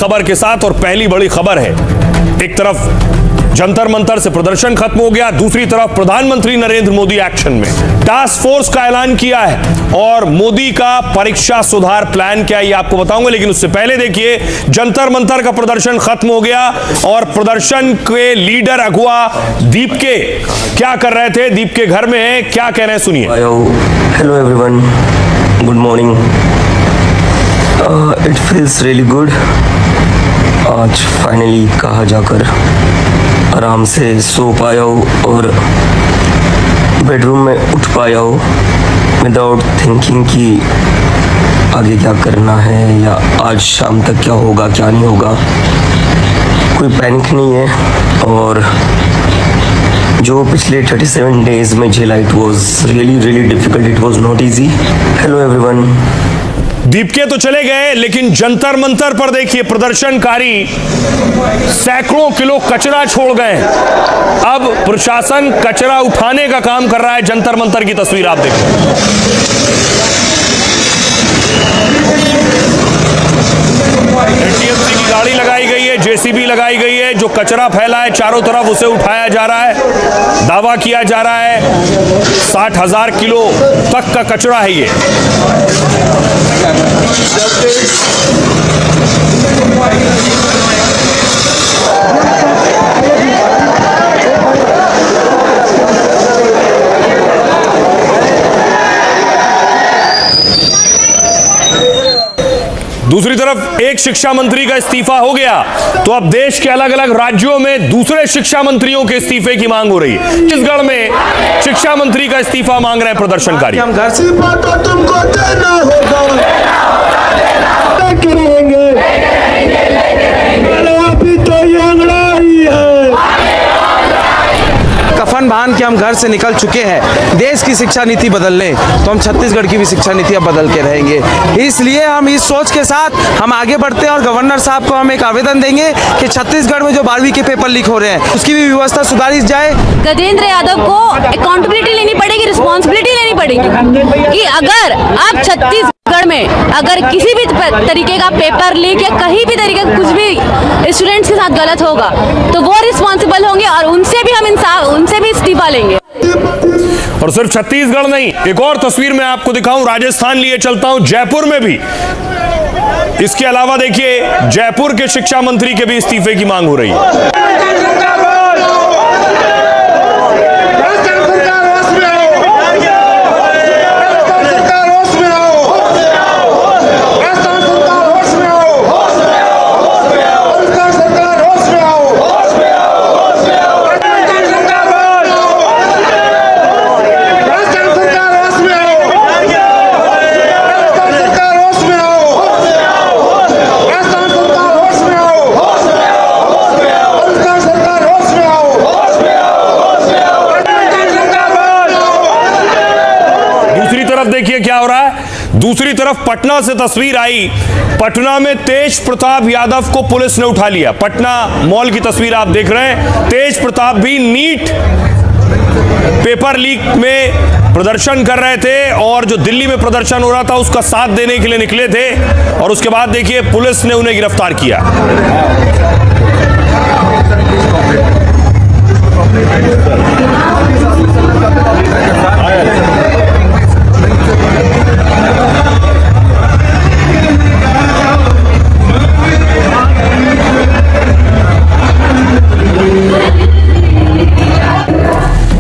खबर के साथ और पहली बड़ी खबर है, एक तरफ जंतर मंतर से प्रदर्शन खत्म हो गया, दूसरी तरफ प्रधानमंत्री नरेंद्र मोदी एक्शन में। टास्क फोर्स का ऐलान किया है और मोदी का परीक्षा सुधार प्लान क्या है ये आपको बताऊंगा, लेकिन उससे पहले देखिए जंतर मंतर का प्रदर्शन खत्म हो गया और प्रदर्शन के लीडर अगुआ दीप के क्या कर रहे थे, दीप के घर में है, क्या कह रहे हैं सुनिए। Hello everyone, good morning. It feels really good. आज फाइनली कहाँ जाकर आराम से सो पाया हूँ और बेडरूम में उठ पाया हूँ विदाउट थिंकिंग कि आगे क्या करना है या आज शाम तक क्या होगा क्या नहीं होगा। कोई पैनिक नहीं है और जो पिछले 37 डेज में झेला it was really difficult, it was not easy. Hello everyone. Dipke तो चले गए, लेकिन जंतर मंतर पर देखिए प्रदर्शनकारी सैकड़ों किलो कचरा छोड़ गए। अब प्रशासन कचरा उठाने का काम कर रहा है। जंतर मंतर की तस्वीर आप देखिए। एटीएमसी की गाड़ी लगाई गई है, जेसीबी लगाई गई है, जो कचरा फैला है चारों तरफ उसे उठाया जा रहा है। दावा किया जा रहा है 60,000 किलो तक का कचरा है ये। दूसरी तरफ एक शिक्षा मंत्री का इस्तीफा हो गया तो अब देश के अलग अलग राज्यों में दूसरे शिक्षा मंत्रियों के इस्तीफे की मांग हो रही है। छत्तीसगढ़ में शिक्षा मंत्री का इस्तीफा मांग रहे हैं प्रदर्शनकारी। हम घर से तुमको देना होगा, अभी तो ये अंगड़ाई है। कफन बांध के हम घर से निकल चुके हैं देश की शिक्षा नीति बदलने, तो हम छत्तीसगढ़ की भी शिक्षा नीति अब बदल के रहेंगे। इसलिए हम इस सोच के साथ हम आगे बढ़ते हैं और गवर्नर साहब को हम एक आवेदन देंगे कि छत्तीसगढ़ में जो 12वीं के पेपर लीक हो रहे हैं उसकी भी व्यवस्था सुधारी जाए। गजेंद्र यादव को अकाउंटेबिलिटी लेनी पड़ेगी, रिस्पॉन्सिबिलिटी लेनी पड़ेगी कि अगर आप छत्तीसगढ़ में अगर किसी भी तरीके का पेपर लीक या कहीं भी तरीके का कुछ भी स्टूडेंट्स के साथ गलत होगा तो वो रिस्पॉन्सिबल होंगे और उनसे भी इस्तीफा लेंगे। और सिर्फ छत्तीसगढ़ नहीं, एक और तस्वीर मैं आपको दिखाऊं, राजस्थान लिए चलता हूं, जयपुर में भी इसके अलावा देखिए जयपुर के शिक्षा मंत्री के भी इस्तीफे की मांग हो रही है। देखिए क्या हो रहा है। दूसरी तरफ पटना से तस्वीर आई, पटना में तेज प्रताप यादव को पुलिस ने उठा लिया। पटना मॉल की तस्वीर आप देख रहे हैं। तेज प्रताप भी नीट पेपर लीक में प्रदर्शन कर रहे थे और जो दिल्ली में प्रदर्शन हो रहा था उसका साथ देने के लिए निकले थे और उसके बाद देखिए पुलिस ने उन्हें गिरफ्तार किया।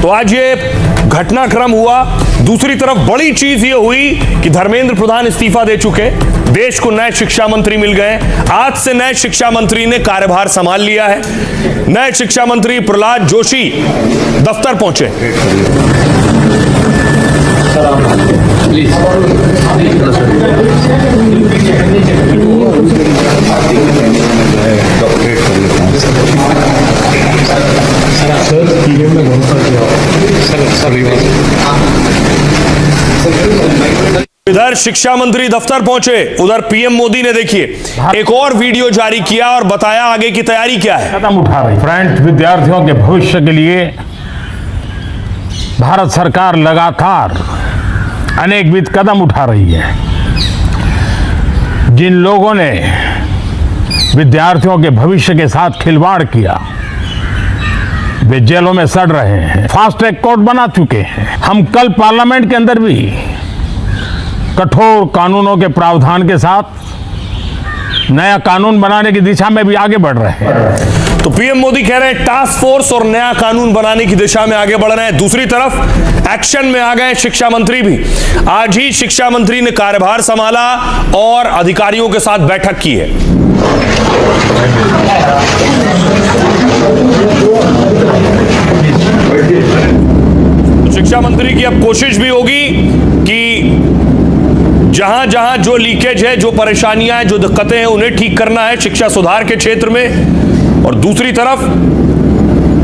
तो आज ये घटनाक्रम हुआ। दूसरी तरफ बड़ी चीज ये हुई कि धर्मेंद्र प्रधान इस्तीफा दे चुके, देश को नए शिक्षा मंत्री मिल गए। आज से नए शिक्षा मंत्री ने कार्यभार संभाल लिया है। नए शिक्षा मंत्री प्रहलाद जोशी दफ्तर पहुंचे। इधर शिक्षा मंत्री दफ्तर पहुंचे, उधर पीएम मोदी ने देखिए एक और वीडियो जारी किया और बताया आगे की तैयारी क्या है। कदम उठा रही फ्रेंड्स, विद्यार्थियों के भविष्य के लिए भारत सरकार लगातार अनेकविध कदम उठा रही है। जिन लोगों ने विद्यार्थियों के भविष्य के साथ खिलवाड़ किया। वे जेलों में सड़ रहे हैं, फास्ट ट्रैक कोर्ट बना चुके हैं। हम कल पार्लियामेंट के अंदर भी कठोर कानूनों के प्रावधान के साथ नया कानून बनाने की दिशा में भी आगे बढ़ रहे हैं। तो पीएम मोदी कह रहे हैं टास्क फोर्स और नया कानून बनाने की दिशा में आगे बढ़ रहे हैं। दूसरी तरफ एक्शन में आ गए शिक्षा मंत्री भी। आज ही शिक्षा मंत्री ने कार्यभार संभाला और अधिकारियों के साथ बैठक की है। शिक्षा मंत्री की अब कोशिश भी होगी कि जहां जहां जो लीकेज है, जो परेशानियां हैं, जो दिक्कतें हैं, उन्हें ठीक करना है शिक्षा सुधार के क्षेत्र में। और दूसरी तरफ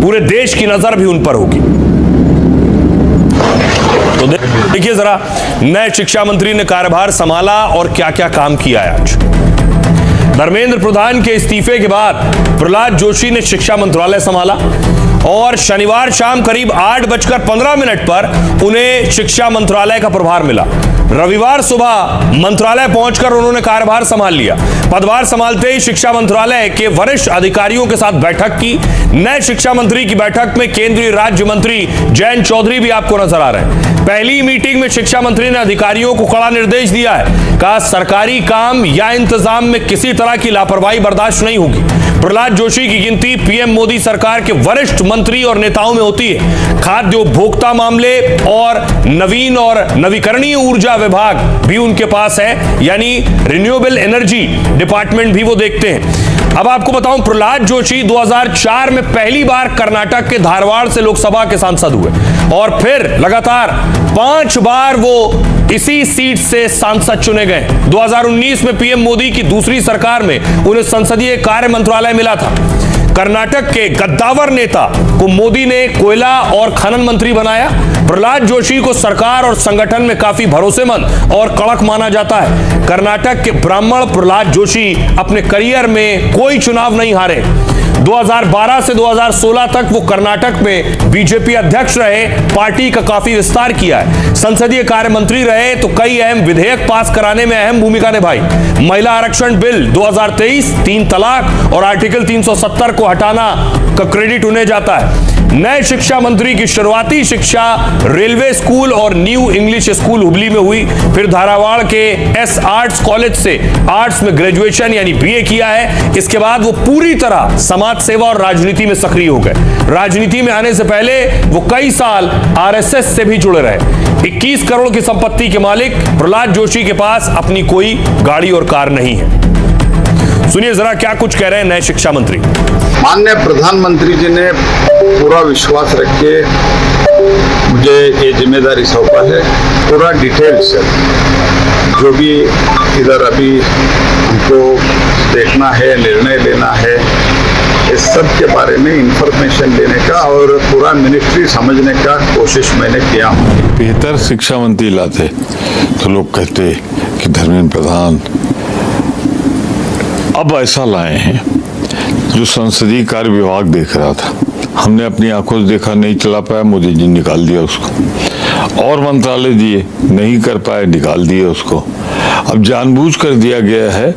पूरे देश की नजर भी उन पर होगी। तो देखिए जरा, नए शिक्षा मंत्री ने कार्यभार संभाला और क्या क्या काम किया है आज। धर्मेंद्र प्रधान के इस्तीफे के बाद प्रहलाद जोशी ने शिक्षा मंत्रालय संभाला और शनिवार शाम करीब 8:15 पर उन्हें शिक्षा मंत्रालय का प्रभार मिला। रविवार सुबह मंत्रालय पहुंचकर उन्होंने कार्यभार संभाल लिया। पदभार संभालते ही शिक्षा मंत्रालय के वरिष्ठ अधिकारियों के साथ बैठक की। नए शिक्षा मंत्री की बैठक में केंद्रीय राज्य मंत्री जयंत चौधरी भी आपको नजर आ रहे हैं। पहली मीटिंग में शिक्षा मंत्री ने अधिकारियों को कड़ा निर्देश दिया है। कहा सरकारी काम या इंतजाम में किसी तरह की लापरवाही बर्दाश्त नहीं होगी। प्रहलाद जोशी की गिनती पीएम मोदी सरकार के वरिष्ठ मंत्री और नेताओं में होती है। खाद्य उपभोक्ता मामले और नवीन और नवीकरणीय ऊर्जा विभाग भी उनके पास है, यानी रिन्यूएबल एनर्जी डिपार्टमेंट भी वो देखते हैं। अब आपको बताऊं, प्रहलाद जोशी 2004 में पहली बार कर्नाटक के धारवाड़ से लोकसभा के सांसद हुए और फिर लगातार 5 बार वो इसी सीट से सांसद चुने गए। 2019 में पीएम मोदी की दूसरी सरकार में उन्हें संसदीय कार्य मंत्रालय मिला था। कर्नाटक के गद्दावर नेता को मोदी ने कोयला और खनन मंत्री बनाया। प्रहलाद जोशी को सरकार और संगठन में काफी भरोसेमंद और कड़क माना जाता है। कर्नाटक के ब्राह्मण प्रहलाद जोशी अपने करियर में कोई चुनाव नहीं हारे। 2012 से 2016 तक वो कर्नाटक में बीजेपी अध्यक्ष रहे, पार्टी का काफी विस्तार किया है। संसदीय कार्य मंत्री रहे तो कई अहम विधेयक पास कराने में अहम भूमिका निभाई। महिला आरक्षण बिल 2023, 3 तलाक और आर्टिकल 370 को हटाना का क्रेडिट उन्हें जाता है। नए शिक्षा मंत्री की शुरुआती शिक्षा रेलवे स्कूल और न्यू इंग्लिश स्कूल हुबली में हुई। फिर धारावाड़ के एस आर्ट्स कॉलेज से आर्ट्स में ग्रेजुएशन यानी बीए किया है। इसके बाद वो पूरी तरह समाज सेवा और राजनीति में सक्रिय हो गए। राजनीति में आने से पहले वो कई साल आरएसएस से भी जुड़े रहे। 21 करोड़ की संपत्ति के मालिक प्रहलाद जोशी के पास अपनी कोई गाड़ी और कार नहीं है। सुनिए जरा क्या कुछ कह रहे हैं नए शिक्षा मंत्री। माननीय प्रधानमंत्री जी ने पूरा विश्वास रख के मुझे ये जिम्मेदारी सौंपा है। पूरा डिटेल से जो भी इधर अभी हमको देखना है, निर्णय लेना है, इस सब के बारे में इंफॉर्मेशन लेने का और पूरा मिनिस्ट्री समझने का कोशिश मैंने किया हूँ। बेहतर शिक्षा मंत्री लाते तो लोग कहते कि धर्मेंद्र प्रधान अब ऐसा लाए हैं जो संसदीय कार्य विभाग देख रहा था। हमने अपनी आंखों से देखा, नहीं चला पाया, मोदी जी निकाल दिया उसको। और मंत्रालय दिए, नहीं कर पाए, निकाल दिए उसको। अब जानबूझ कर दिया गया है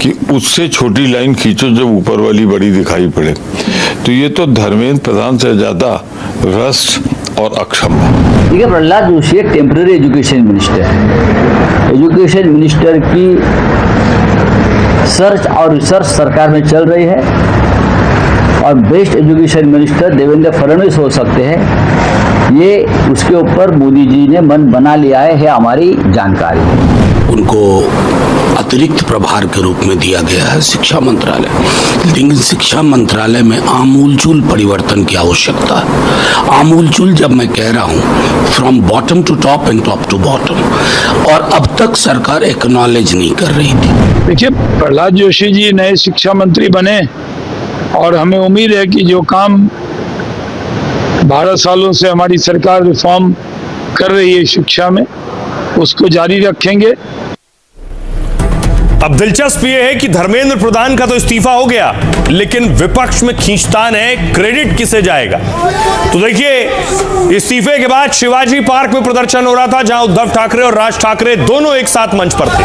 कि उससे छोटी लाइन खींचो जब ऊपर वाली बड़ी दिखाई पड़े। तो ये तो धर्मेंद्र प्रधान से ज्यादा भ्रष्ट और अक्षम है। देखिए, प्रहलाद जोशी एक टेम्पररी एजुकेशन मिनिस्टर है। एजुकेशन मिनिस्टर की सर्च और रिसर्च सरकार में चल रही है और best education minister Devendra Fadnavis हो सकते हैं। ये उसके ऊपर मोदी जी ने मन बना लिया है हमारी जानकारी। उनको अतिरिक्त प्रभार के रूप में दिया गया है शिक्षा मंत्रालय, लेकिन शिक्षा मंत्रालय में आमूलचूल परिवर्तन की आवश्यकता है। आमूलचूल जब मैं कह रहा हूँ, from bottom to top and top to bottom, और अब तक सरकार एक्नॉलेज नहीं कर रही थी। देखिए, प्रहलाद जोशी जी नए शिक्षा मंत्री बने और हमें उम्मीद है कि जो काम 12 सालों से हमारी सरकार रिफॉर्म कर रही है शिक्षा में, उसको जारी रखेंगे। अब दिलचस्प यह है कि धर्मेंद्र प्रधान का तो इस्तीफा हो गया, लेकिन विपक्ष में खींचतान है, क्रेडिट किसे जाएगा? तो देखिए, इस्तीफे के बाद शिवाजी पार्क में प्रदर्शन हो रहा था, जहां उद्धव ठाकरे और राज ठाकरे दोनों एक साथ मंच पर थे।